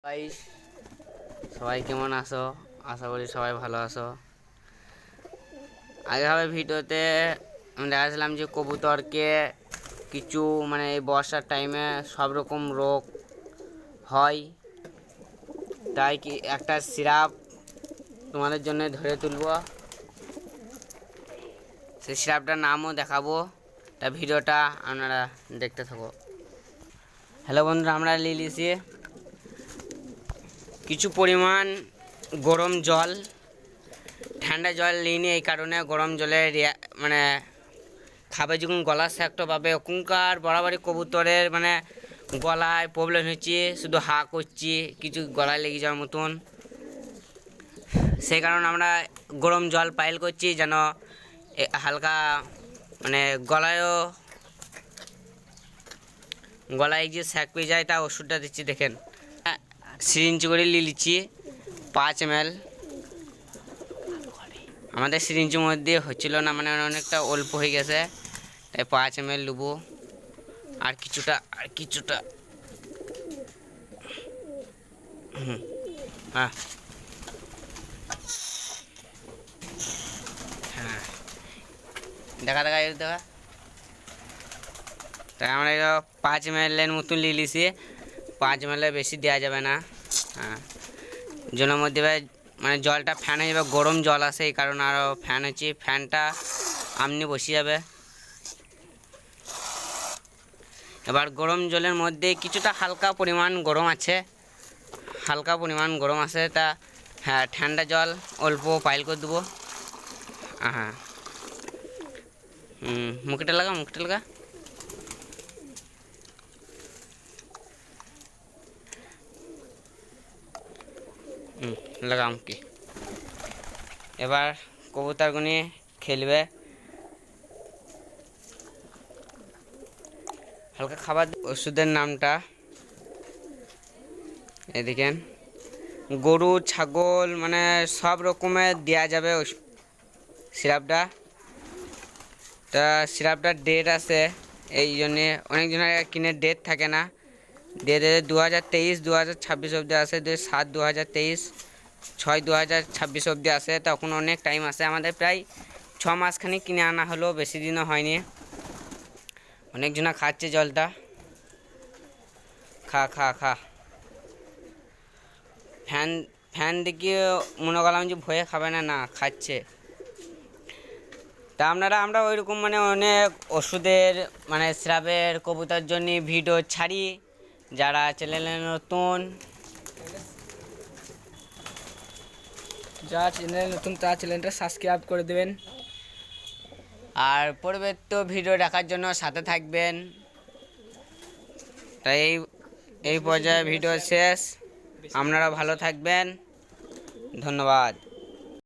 Guys, সবাই কেমন আছো? আশা করি সবাই ভালো আছো। আগেভাবে ভিডিওতে আমি দেখাচ্ছিলাম যে কবুতরকে কিছু এই বর্ষার টাইমে সব রকম রোগ হয়, তাই কি একটা সিরাপ তোমাদের জন্য ধরে তুলব। সেই সিরাপটার নামও দেখাবো, তা ভিডিওটা আপনারা দেখতে থাকো। হ্যালো বন্ধুরা, আমরা লিলিছি কিছু পরিমাণ গরম জল, ঠান্ডা জল নিইনি এই কারণে গরম জলে খাবে যখন গলা সেঁকটো পাবে ওখানকার বরাবরই কবুতরের গলায় প্রবলেম হচ্ছে, শুধু হা করছি কিছু গলায় লেগে যাওয়ার মতন। সেই কারণে আমরা গরম জল পাইল করছি যেন হালকা গলায় যে সেঁক পেয়ে যায়, তা ওষুধটা দিচ্ছি। দেখেন, সিরিঞ্জ করে লিচ্ছি 5 ml। আমাদের সিরিঞ্জের মধ্যে হচ্ছিল না, অনেকটা অল্প হয়ে গেছে, তাই 5 ml নেবো। আর কিছুটা হ্যাঁ হ্যাঁ দেখা তাই আমরা 5 ml মতন লিলিছি। 5 ml বেশি দেওয়া যাবে না। হ্যাঁ, জলের মধ্যে জলটা ফ্যান হয়ে যাবে, গরম জল আসে এই কারণে আরও ফ্যান হচ্ছে, ফ্যানটা আমনি বসে যাবে। এবার গরম জলের মধ্যে কিছুটা হালকা পরিমাণ গরম আছে, তা হ্যাঁ ঠান্ডা জল অল্প পাইল করে দেবো। হ্যাঁ, মুখটা লাগা লাগাম কি। এবার কবুতরগুনি খেলবে, হালকা খাবার। ওষুধের নামটা এদিকে গরু ছাগল সব রকমের দেওয়া যাবে সিরাপটা। তা সিরাপটার ডেট আছে, এই জন্যে অনেকজনের কিনে ডেট থাকে না। ডেট 2023 2026 অবধি আসে, 7 2023 6 2026 অবধি আসে। তখন অনেক টাইম আছে, আমাদের প্রায় 6 মাসখানি কিনে আনা হলো, বেশি দিনও হয়নি। অনেকজনা খাচ্ছে জলটা। খা ফ্যান দেখিয়ে মনে করলাম যে ভয়ে খাবে না, খাচ্ছে। তা আমরা ওইরকম অনেক ওষুধের সিরাপের কবুতর জন্য ভিডিও ছাড়ি। যারা চ্যানেলে নতুন তারা চ্যানেলটা সাবস্ক্রাইব করে দেবেন, আর পরবর্তী ভিডিও দেখার জন্য সাথে থাকবেন। তাই এই পর্যায়ে ভিডিও শেষ। আপনারা ভালো থাকবেন, ধন্যবাদ।